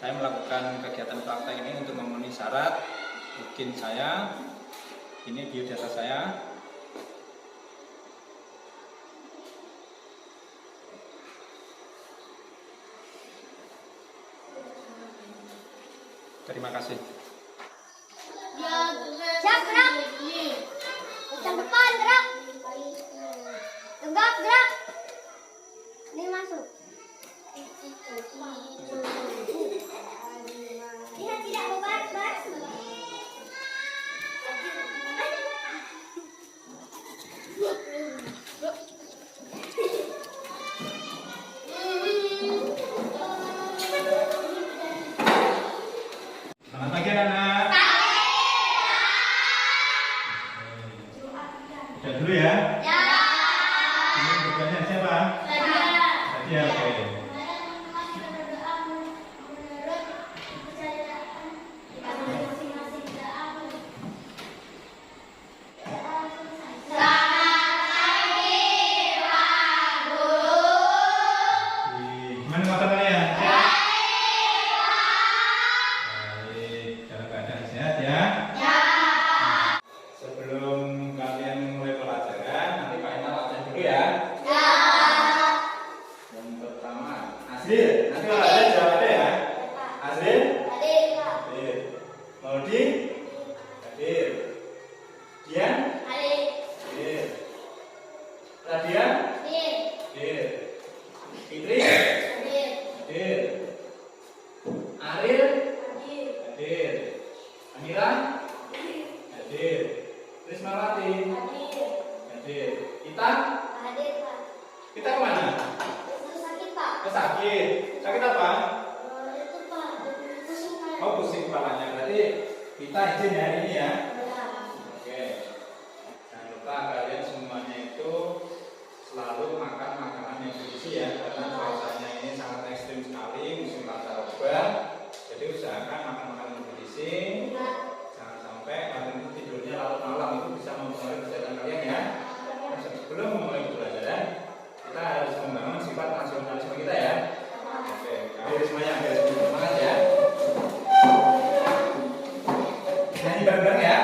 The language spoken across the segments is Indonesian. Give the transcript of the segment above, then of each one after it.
Saya melakukan kegiatan praktek ini untuk memenuhi syarat bikin saya. Ini biodata saya. Terima kasih. Siap, gerak. Yang depan, gerak. Tegak, gerak. Ini masuk. Dia tidak bebar-bar. Selamat pagi anak-anak. Udah dulu ya. Ya. Ini tugasnya siapa? Tadi ya, oke. Gimana motor kalian? Baik, dalam keadaan sehat ya. Sebelum kalian mulai pelajaran, nanti Pak Ina latihan dulu ya. Yang pertama, Azril. Nanti kalau ada jawab ada ya. Azril? Hadir. Maudi? Hadir. Dian? Hadir. Radia? Hadir. Fitri? Hadir. Aril? Hadir. Amira? Hadir. Rismawati? Hadir. Kita kemana? Sakit. Sakit apa? Oh, pusing kepalanya. Berarti kita izin ya hari ini ya. Oke. Jangan lupa kalian semuanya itu selalu makan makanan yang bergizi ya, karena cuacanya ini sangat ekstrim sekali, musim pancaroba. Jadi usahakan makan makanan yang bergizi. Jangan sampai kalian itu tidurnya larut malam, itu bisa mempengaruhi kesehatan kalian ya. Sebelum memulai pelajaran, kita harus membangun sifat nasionalisme kita ya. Oke, beres semuanya, beres semangat ya. Nyanyi bareng-bareng ya.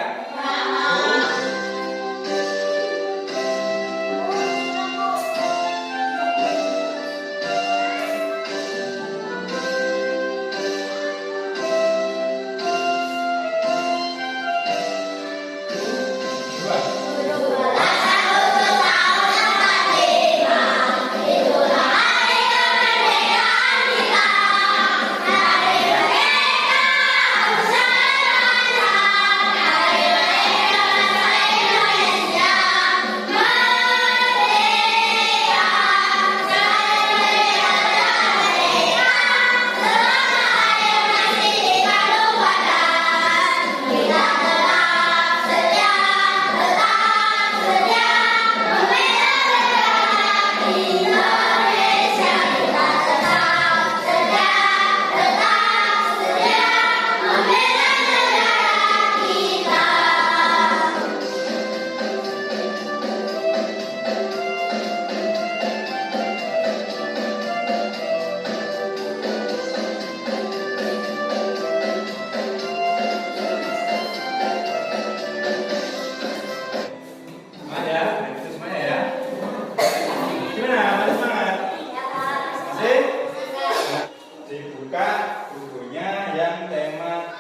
Dibuka bukunya yang tema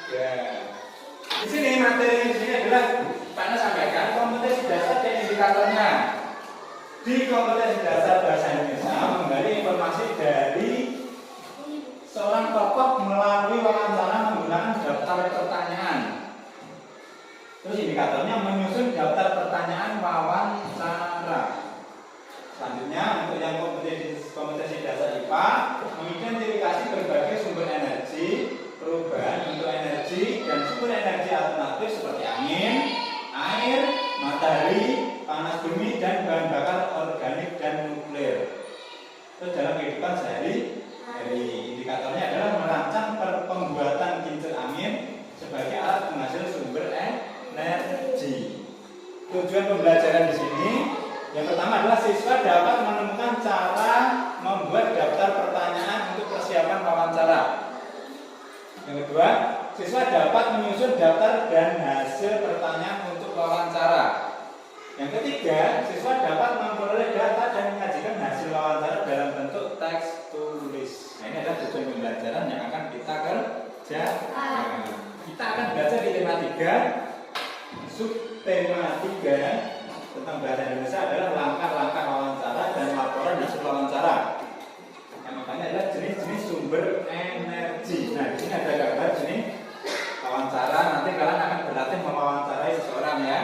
3. Di sini materi di sini adalah Pak Ina sampaikan kompetensi dasar dan indikatornya. Di kompetensi dasar bahasa Indonesia menggali informasi dari seorang tokoh melalui wawancara menggunakan daftar pertanyaan. Terus indikatornya menyusun daftar pertanyaan wawancara. Selanjutnya untuk yang kompetensi dasar IPA mengidentifikasi berbagai sumber energi perubahan untuk energi dan sumber energi alternatif seperti angin, air, matahari, panas bumi dan bahan bakar organik dan nuklir. Terus dalam kehidupan sehari-hari indikatornya adalah merancang pembuatan kincir angin sebagai alat penghasil sumber energi. Tujuan pembelajaran di sini yang pertama adalah siswa dapat menemukan cara membuat daftar pertanyaan untuk persiapan wawancara. Yang kedua, siswa dapat menyusun daftar dan hasil pertanyaan untuk wawancara. Yang ketiga, siswa dapat memperoleh data dan mengajukan hasil wawancara dalam bentuk teks tulis. Nah, ini adalah tujuan pembelajaran yang akan kita kerjakan. Kita akan belajar di tema 3, subtema 3 tentang bahasa Indonesia adalah langkah-langkah wawancara dan laporan hasil wawancara. Yang makanya adalah jenis-jenis sumber energi. Nah, di sini ada gambar jenis wawancara. Nanti kalian akan berlatih mewawancarai seseorang ya.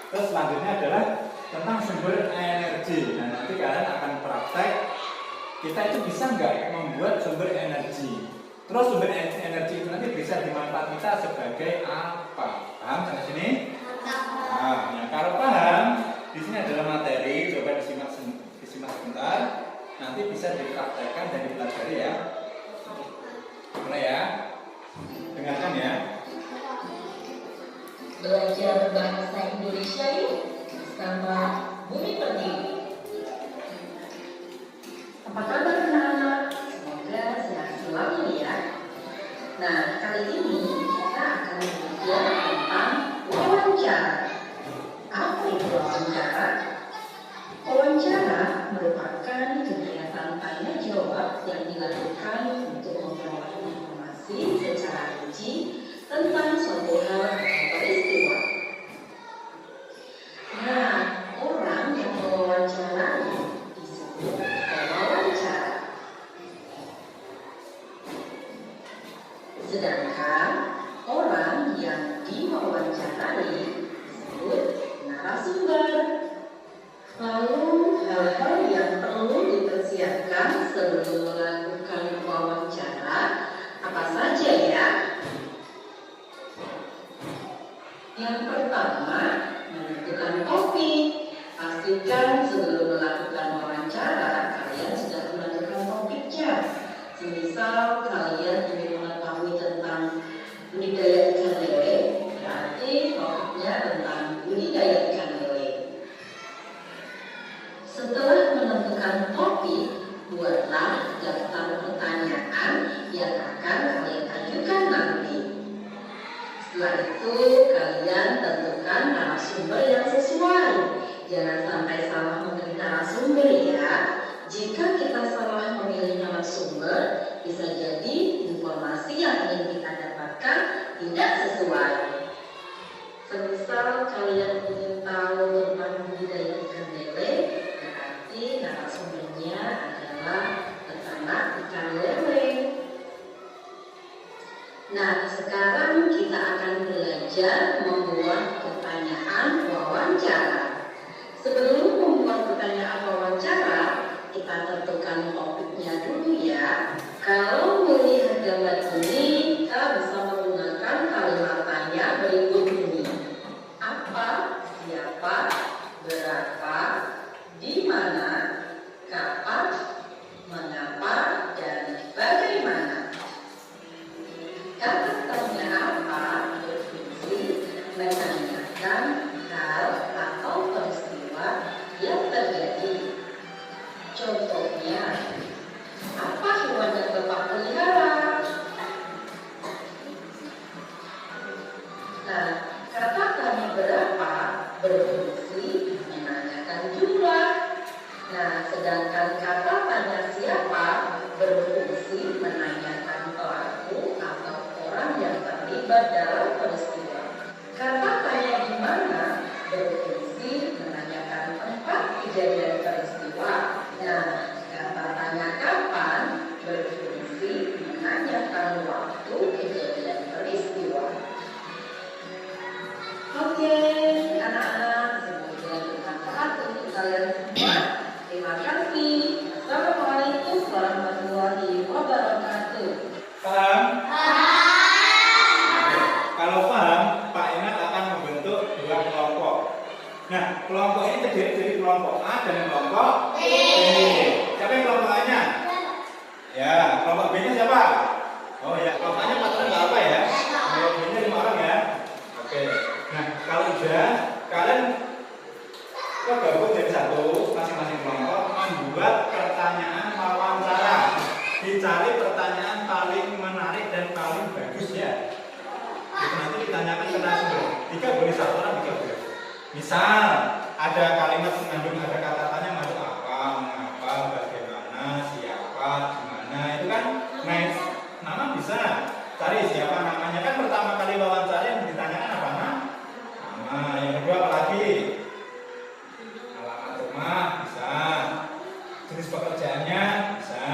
Terus selanjutnya adalah tentang sumber energi. Nah, nanti kalian akan praktek kita itu bisa nggak membuat sumber energi. Terus sumber energi itu nanti bisa dimanfaatkan kita sebagai apa? Paham sampai sini? Nah, ya, kalau paham, di sini adalah materi. Coba disimak sebentar. Nanti bisa dipraktekkan dan dipelajari ya. Mulai ya. Dengarkan ya. Belajar bahasa Indonesia yuk bersama Bumi Pertiwi. Apa kabar anak-anak? Semoga sehat selalu ya. Nah, kali ini kita akan belajar tentang wawancara. Apa itu wawancara? Wawancara merupakan kegiatan tanya jawab yang dilakukan untuk memperoleh informasi secara rinci tentang suatu hal atau peristiwa. Nah, orang yang mewawancarai disebut pewawancara. Sedangkan orang yang diwawancarai disebut narasumber. Lalu, hal-hal yang perlu dipersiapkan sebelum melakukan wawancara apa saja ya? Yang pertama, menentukan topik. Pastikan sebelum melakukan wawancara, kalian sudah menentukan topiknya. Semisal kalian ingin mengetahui tentang budidaya ikan lele, berarti topiknya tentang budidaya ikan lele. Setelah menentukan topik, buatlah daftar pertanyaan yang akan kalian ajukan nanti. Setelah itu, kalian tentukan narasumber yang sesuai. Jangan sampai salah memilih narasumber ya. Jika kita salah memilih narasumber, bisa jadi informasi yang ingin kita dapatkan tidak sesuai. Semisal kalian ingin tahu tentang budidaya ikan lele, berarti narasumbernya adalah peternak ikan lele. Nah, sekarang kita akan belajar membuat pertanyaan wawancara. Sebelum membuat pertanyaan wawancara, kita tentukan topiknya dulu ya. Kalau melihat gambar ini, kita bisa menggunakan kalimat tanya berikut ini. Apa, siapa, berapa, di mana, kapan, mengapa, dan bagaimana. Kata tanya apa berfungsi menanyakan hal atau peristiwa yang terjadi. Contohnya, apa hewan yang Bapak pelihara? Nah, kata tanya berapa berfungsi menanyakan jumlah. Nah, sedangkan kata tanya siapa berfungsi menanyakan pelaku atau orang yang terlibat dalam peristiwa. Kata tanya di mana berfungsi menanyakan tempat kejadian peristiwa. Nah, kata tanya kapan berfungsi menanyakan waktu kejadian peristiwa. Oke, anak-anak, semoga bermanfaat untuk kalian semua. Terima kasih. Assalamualaikum warahmatullahi wabarakatuh. Paham? Kalau paham, Pak Inat akan membentuk 2 kelompok. Nah, kelompok ini terdiri dari kelompok A dan kelompok B. Siapa yang kelompok A-nya? Ya, kelompok B-nya siapa? Oh ya, kelompok A-nya 4 orang nggak apa ya? Kelompok B-nya 5 orang ya? Oke. Nah, kalau udah, kalian gabung jadi satu, masing-masing kelompok membuat pertanyaan wawancara. Dicari pertanyaan paling menarik dan paling bagus ditanyakan ke narasumber. 3 boleh, 1 orang 3 boleh. Misal ada kalimat mengandung ada kata tanya masuk apa, mengapa, bagaimana, siapa, gimana, itu kan nama bisa. Cari siapa namanya, kan pertama kali wawancara yang ditanyakan apa? Nama. Yang kedua apa lagi? Alamat rumah bisa. Jenis pekerjaannya bisa.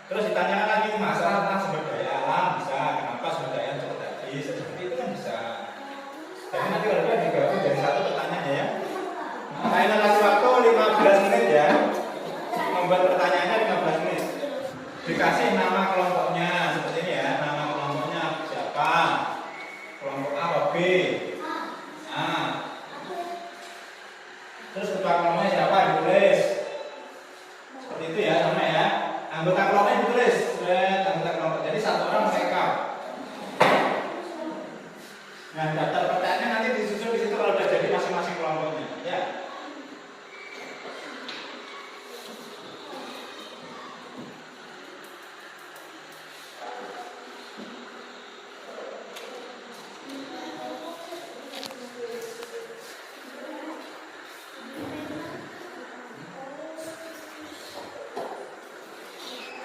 Terus ditanyakan lagi masalah tentang sumber daya alam bisa. Kenapa sumber daya cepat habis? Seperti itu kan bisa. Jadi nanti kalau dia digabung jadi satu pertanyaan ya. Kalian kasih waktu 15 menit ya. Membuat pertanyaannya 15 menit. Dikasih nama kelompoknya seperti ini ya. Nama kelompoknya siapa? Kelompok A atau B? Nah. Terus ketua kelompoknya siapa? Ditulis. Seperti itu ya, sama ya. Anggota kelompoknya ditulis. Anggota kelompok. Jadi 1 orang merekam. Nah, daftar pertanyaannya nanti disusun di situ kalau sudah jadi masing-masing kelompoknya. Ya.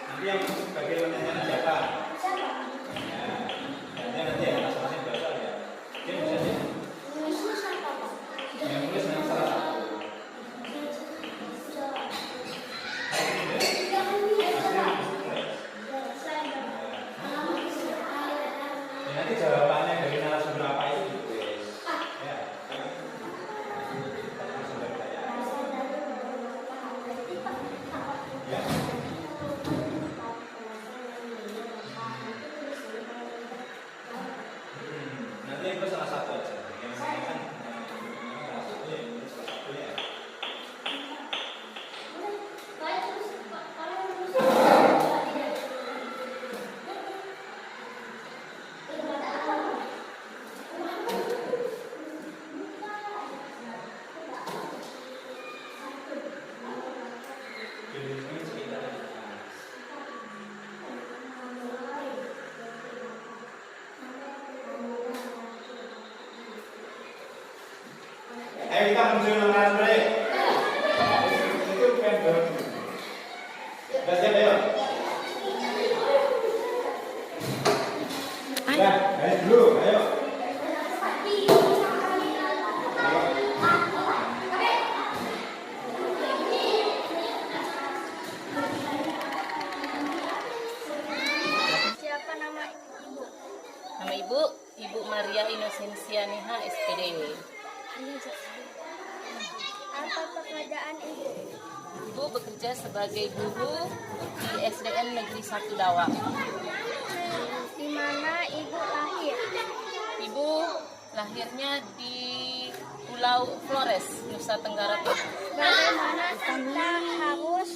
Nanti yang bagi pertanyaan siapa? Nanti ya masing-masing belajar ya. Dia bisa sih. Yang tulis yang salah satu. Nanti jawabannya dari narasumber apa itu ditulis. Ya. Narasumber saya. Ya. Nanti itu salah satu aja. Yang ini kan salah satunya, ini salah satunya. Ini sekitar. Ayo kita menuju narasumber. Itu kan baru. Sudah siap ayo. Ayo dulu, ayo. Siapa nama ibu? Nama ibu, Ibu Maria Inosensia Neha SPD. Apa pekerjaan ibu? Ibu bekerja sebagai guru di SDN Negeri 1 Dawang. Di mana ibu lahir? Ibu lahirnya di Pulau Flores, Nusa Tenggara Barat. Bagaimana kita harus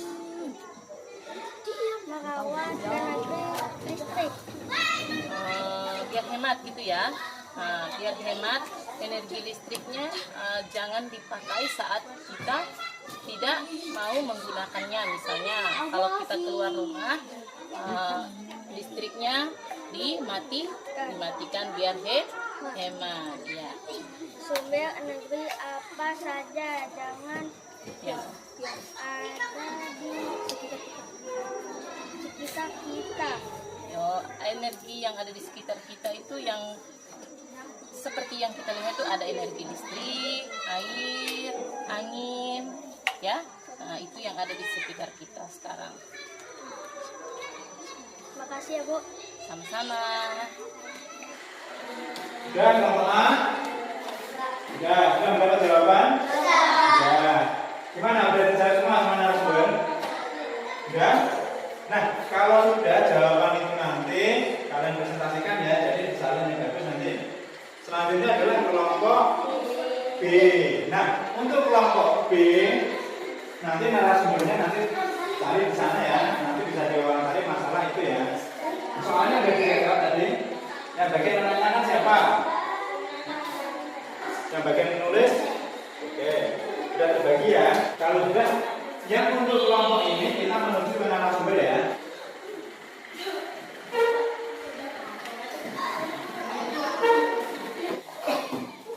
merawat energi listrik? Biar hemat gitu ya. Nah, biar hemat energi listriknya jangan dipakai saat kita tidak mau menggunakannya. Misalnya kalau kita keluar rumah listriknya dimatikan biar hemat ya. Sumber energi apa saja jangan Ya. yang ada di sekitar kita. Energi yang ada di sekitar kita itu yang seperti yang kita lihat itu ada energi listrik, air, angin, ya. Nah, itu yang ada di sekitar kita sekarang. Makasih ya Bu. Sama-sama. Sudah kelompok A? Sudah mendapat jawaban? Sudah. Gimana? Udah dijawab semua sama narasumber? Sudah? Nah, kalau sudah jawaban itu nanti kalian presentasikan ya, jadi salin yang bagus nanti. Selanjutnya adalah kelompok B. Nah, untuk kelompok B nanti narasumbernya nanti cari di sana ya, nanti bisa diwawancara masalah itu ya. Soalnya udah direkam tadi. Yang bagian menanyakan siapa? Yang bagian menulis? Oke, sudah terbagi ya. Kalau sudah, yang untuk kelompok ini kita menuju ke narasumber ya.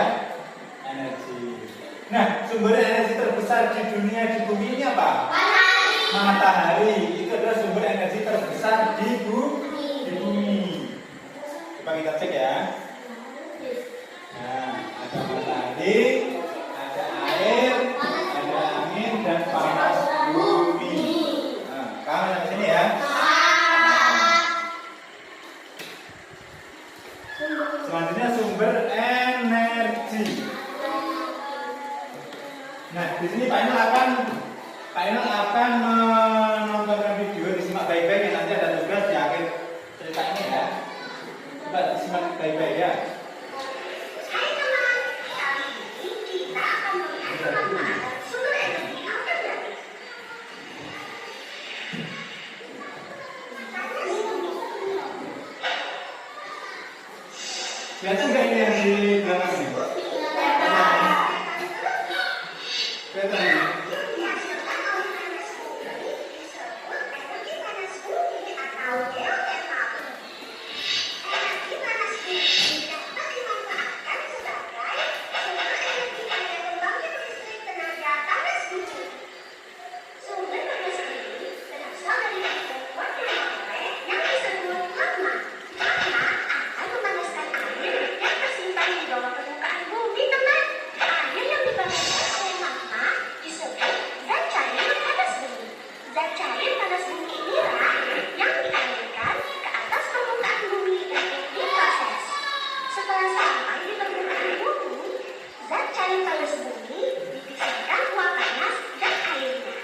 ya, energi. Nah, sumber energi terbesar di dunia di bumi ini apa? Matahari. Itu adalah sumber energi terbesar di bumi. Coba kita cek ya. Nah, ada matahari, ada air, ada angin dan panas bumi. Nah, kamu yang sini ya. Selanjutnya sumber energi. Nah, di sini Pak Inul akan menontonkan video, disimak baik-baik ya, nanti ada tugas di akhir cerita ini ya. Coba disimak baik-baik ya. Hai teman, kali ini kita akan melihat pemanfaatan sumber energi alternatif. Kelihatan nggak ini yang di belakang ini? Kelihatan ya? Dihasilkan oleh panas bumi disebut energi panas bumi atau geotermal. Energi panas bumi dapat dimanfaatkan sebagai sumber energi pada pembangkit listrik tenaga panas bumi. Sumber panas bumi berasal dari titik warna merah yang disebut magma. Magma akan memanaskan air yang tersimpan di bawah permukaan bumi, teman. Air yang dipanaskan oleh magma disebut zat cair panas bumi. Zat cair panas bumi inilah yang dialirkan ke atas permukaan bumi untuk diproses. Setelah sampai di permukaan bumi, zat cair panas bumi dipisahkan uap panas dan airnya.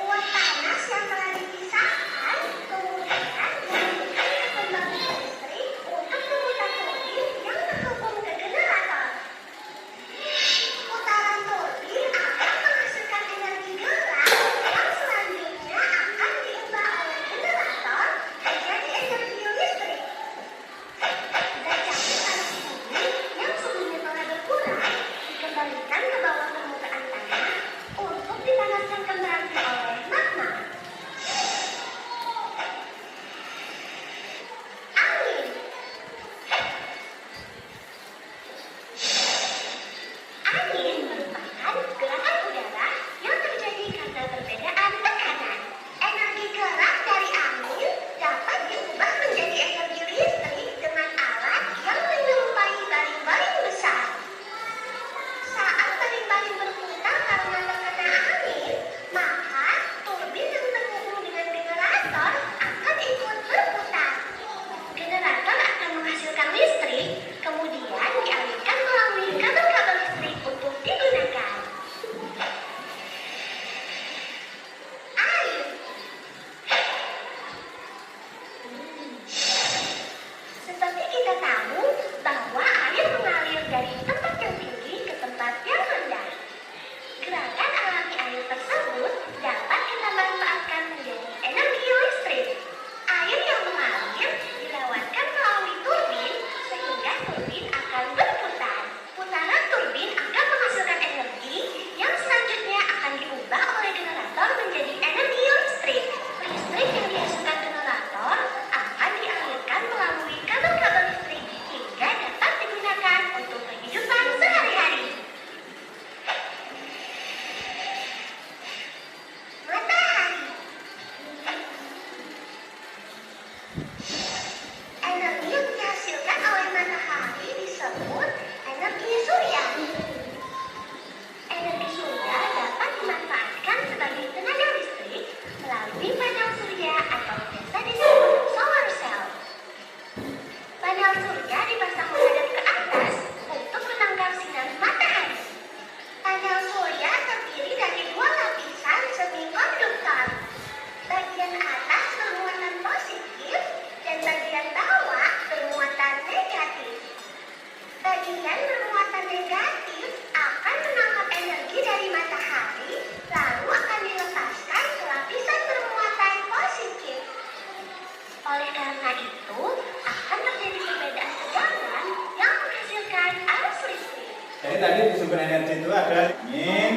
Uap panas yang telah dipisahkan kemudian dialirkan ke pembangkit listrik untuk memutar turbin yang terhubung ke generator. Putaran turbin akan menghasilkan energi gerak yang selanjutnya akan diubah oleh generator menjadi energi listrik. Zat cair panas bumi yang suhunya telah berkurang dikembalikan ke bawah permukaan tanah untuk dipanaskan kembali oleh magma. Angin. Angin merupakan gerakan udara yang terjadi karena perbedaan tekanan. Energi gerak dari angin dapat diubah menjadi energi listrik dengan alat yang menyerupai baling-baling besar. Saat baling-baling berputar karena terkena angin, maka turbin yang terhubung dengan generator akan ikut berputar. Generator akan menghasilkan listrik, kemudian dialirkan melalui kabel-kabel listrik untuk digunakan. Air. Seperti kita tahu bahwa air mengalir dari tempat yang tinggi ke tempat yang rendah. Gerakan alami air tersebut dapat kita manfaatkan menjadi energi listrik. Air yang mengalir dilewatkan melalui turbin sehingga turbin akan berputar. Putaran turbin akan menghasilkan energi yang selanjutnya akan diubah oleh generator menjadi energi listrik. Listrik yang dihasilkan generator akan dialirkan melalui kabel-kabel listrik hingga dapat digunakan untuk kehidupan sehari-hari. Matahari. Energi yang dihasilkan oleh matahari disebut energi surya. Energi surya dapat dimanfaatkan sebagai tenaga listrik melalui panel surya atau biasa disebut solar cell. Panel surya dipasang menghadap ke atas untuk menangkap sinar matahari. Panel surya terdiri dari dua lapisan semikonduktor. Bagian atas bermuatan positif dan bagian bawah bermuatan negatif. Bagian bermuatan negatif akan menangkap energi dari matahari, lalu akan dilepaskan ke lapisan bermuatan positif. Oleh karena itu, akan terjadi perbedaan tegangan yang menghasilkan arus listrik. Jadi tadi di sumber energi itu ada angin,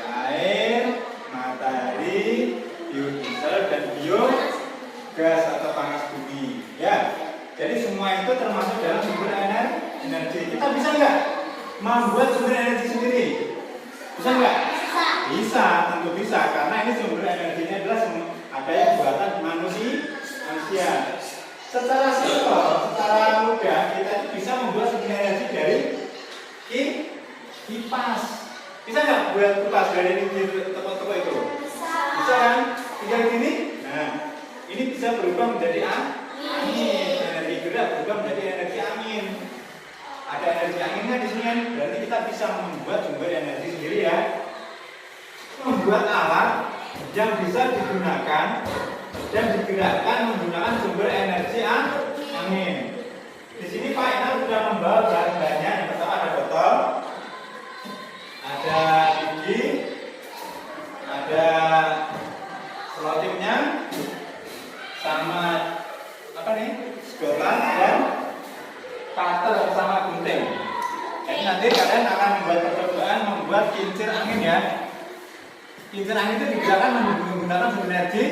air, matahari, biodiesel dan biogas atau panas bumi. Ya, jadi semua itu termasuk dalam sumber energi. Kita bisa nggak membuat sumber energi sendiri? Bisa nggak? Bisa. Bisa, tentu bisa, karena ini sumber energinya adalah ada yang buatan manusia. Secara simpel, secara mudah kita itu bisa membuat sumber energi dari kipas. Bisa nggak buat kipas dari tepuk-tepuk itu? Bisa. Bisa kan? Tinggal gini. Nah, ini bisa berubah menjadi angin. Energi gerak berubah menjadi energi angin. Ada energi anginnya di sini, berarti kita bisa membuat sumber energi sendiri ya. Membuat alat yang bisa digunakan dan digerakkan menggunakan sumber energi angin. Di sini Pak Enal sudah membawa bahan-bahannya. Yang pertama ada botol, ada gigi, ada selotipnya, sama apa nih? Sedotan dan cutter sama gunting. Jadi nanti kalian akan membuat percobaan membuat kincir angin ya. Kincir angin itu digerakkan menggunakan sumber energi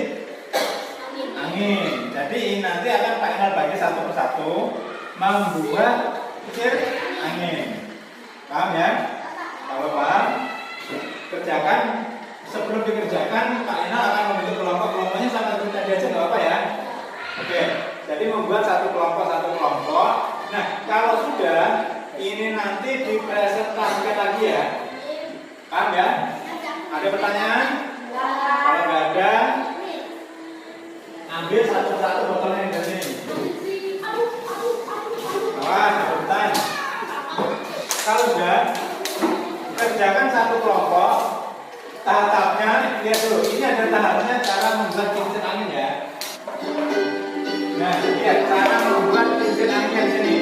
angin. Jadi nanti akan Pak Enal bagi satu persatu membuat kincir angin. Paham ya? Kalau paham, kerjakan. Sebelum dikerjakan, Pak Enal akan membentuk kelompok-kelompoknya sama seperti tadi aja, nggak apa ya? Oke. Jadi membuat satu kelompok. Nah, kalau sudah, ini nanti dipresentasikan lagi ya. Paham ya? Ada pertanyaan? Kalau nggak ada, ambil satu-satu botolnya dari sini. Wah, sebentar. Kalau sudah, kerjakan satu kelompok. Tahapnya, lihat dulu. Ini ada tahapnya cara membuat kincir angin ya. Nah, lihat cara membuat kincir angin yang sini.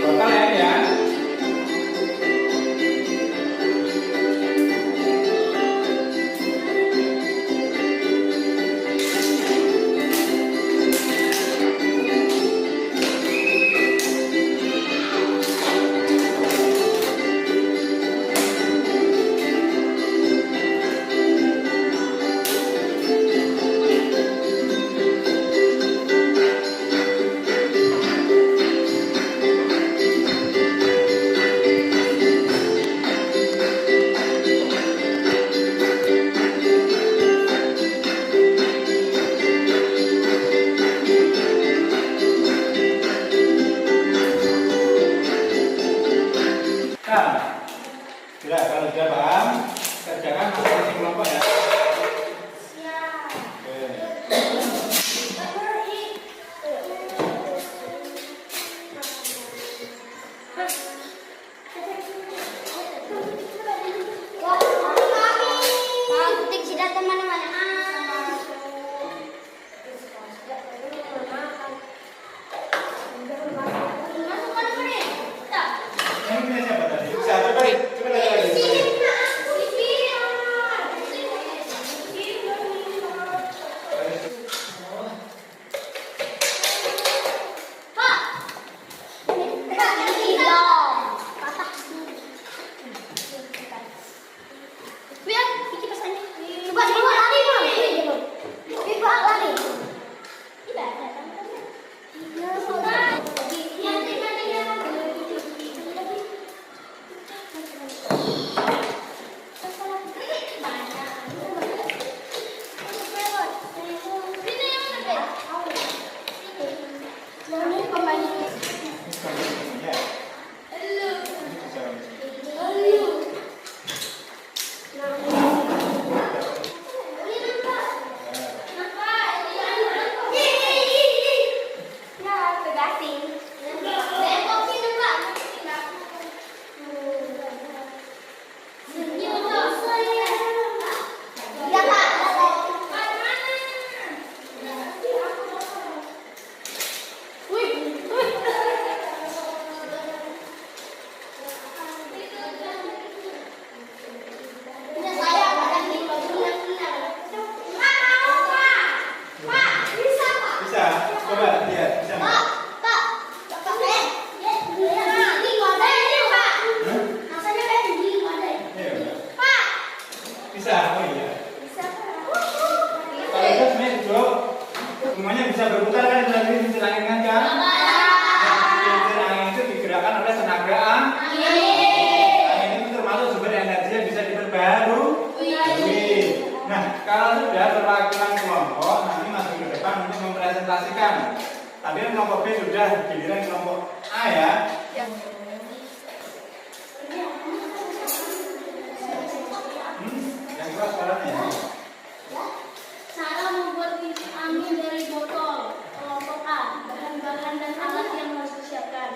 Botol ya. Sudah, kalau sudah paham, kerjakan masing-masing kelompok ya. Siap. Oke. Pak, ketik sudah teman-teman. Masukkan ini. Tak. Yang punya siapa tadi? Siapa tadi? Coba lagi. Pak. Ini tidak. kelompok B sudah, giliran kelompok A ya. Yang keras suaranya ya. Cara membuat kincir angin dari botol. Kelompok A, bahan-bahan dan alat yang harus disiapkan.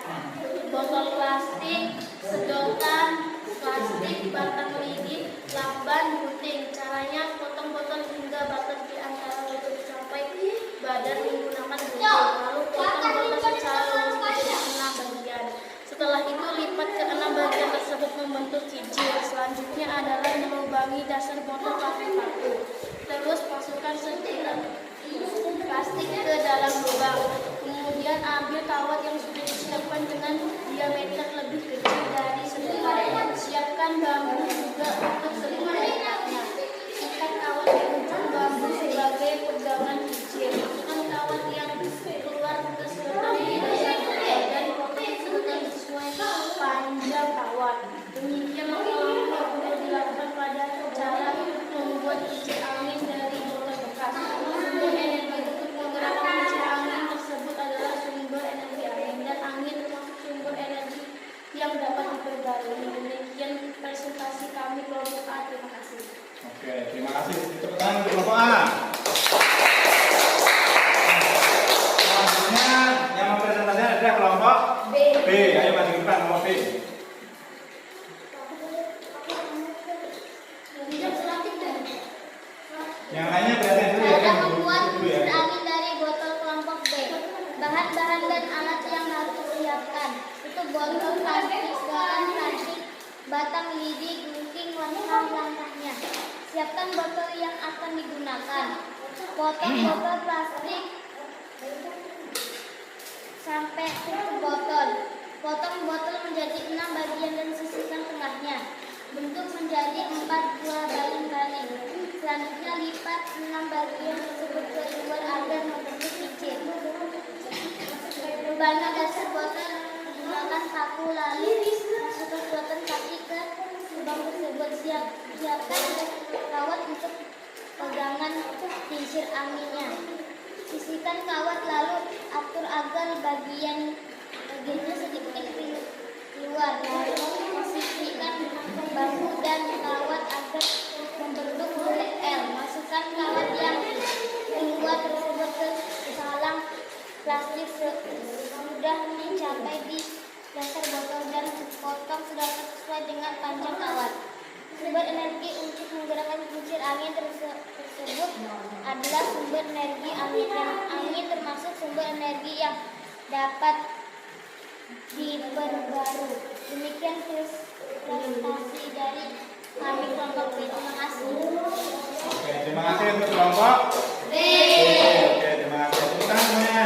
Botol plastik, sedotan plastik, batang lidi, lakban, gunting. Caranya potong botol hingga batas di antara lutut sampai badan menggunakan gunting. Lalu potong botol secara lurus menjadi 6 bagian. Setelah itu lipat ke 6 bagian tersebut membentuk kincir. Selanjutnya adalah melubangi dasar botol pakai paku. Terus masukkan setiap plastik ke dalam lubang. Kemudian ambil kawat yang sudah disiapkan dengan diameter lebih kecil dari sedotan. Siapkan bambu juga untuk selimut ikatnya. Ikat kawat di ujung bambu sebagai pegangan kincir. Masukkan kawat yang keluar ke sedotan di dasar botol dan potong sedotan sesuai panjang kawat. Demikian langkah-langkah perlu dilakukan pada cara membuat kincir angin dari botol bekas. Sumber energi untuk menggerakkan kincir angin tersebut adalah sumber energi angin, dan angin termasuk sumber energi yang dapat diperbarui. Demikian presentasi kami kelompok A. Terima kasih. Oke, terima kasih. Tepuk tangan untuk kelompok A. Selanjutnya yang mempresentasikan adalah kelompok B. Ayo maju ke depan kelompok B. Yang lainnya perhatian dulu ya. Cara Kan? membuat Dulu ya. kincir angin dari botol kelompok B. Bahan-bahan dan alat yang harus disiapkan itu botol plastik, sedotan plastik, batang lidi, gunting, langkah-langkahnya. Siapkan botol yang akan digunakan. Potong botol plastik sampai tutup botol. Potong botol menjadi 6 bagian dan sisihkan tengahnya. Bentuk menjadi 4 buah baling-baling. Selanjutnya lipat 6 bagian tersebut ke luar agar membentuk kincir. Lubangi dasar botol menggunakan paku, lalu masukkan sedotan kaki ke lubang tersebut. Siapkan kawat untuk pegangan kincir anginnya. Sisihkan kawat lalu atur agar bagiannya sedikit keluar. Lalu sisihkan bambu dan kawat agar membentuk bulat L. Masukkan kawat yang keluar tersebut ke salang plastik sudah mencapai di dasar botol dan potong sesuai dengan panjang kawat. Sumber energi untuk menggerakkan kincir angin tersebut adalah sumber energi angin. Angin termasuk sumber energi yang dapat diperbarui. Demikian presentasi dari kami kelompok B. Terima kasih. Oke, terima kasih untuk kelompok B. Oke, terima kasih. Tepuk tangan semuanya.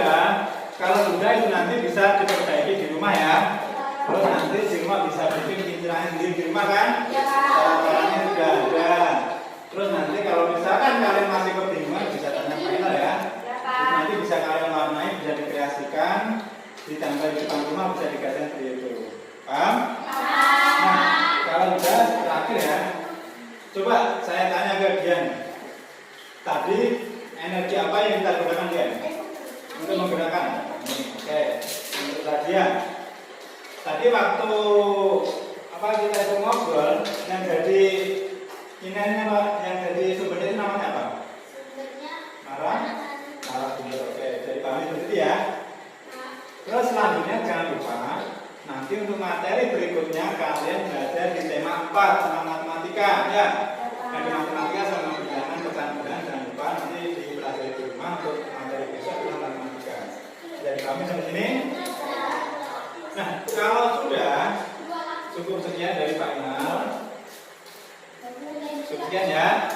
Nah, kalau sudah itu nanti bisa diperbaiki di rumah ya. Terus nanti di rumah bisa bikin kincir angin sendiri di rumah kan? Caranya sudah ada. Terus nanti kalau misalkan kalian masih kebingungan bisa tanya final ya. Terus nanti bisa kalian warnai, bisa dikreasikan, ditambah di depan rumah bisa dikasih seperti itu. Paham? Nah, kalau sudah terakhir ya. Coba saya tanya ke Dian. Tadi energi apa yang kita gunakan Dian? Untuk menggerakkan. Oke. Untuk Dian. Tadi waktu kita itu ngobrol yang jadi yang jadi sumbernya itu namanya apa? Sumbernya Narasumber. Oke, jadi paham seperti ya. Terus selanjutnya jangan lupa nanti untuk materi berikutnya kalian belajar di tema 4 tentang matematika ya. Nah, di matematika sama bilangan pecahan-pecahan jangan lupa nanti dipelajari di rumah untuk materi besok tentang matematika. Jadi kami sampai sini. Nah, kalau sudah cukup sekian dari Pak Inal. Sekian ya.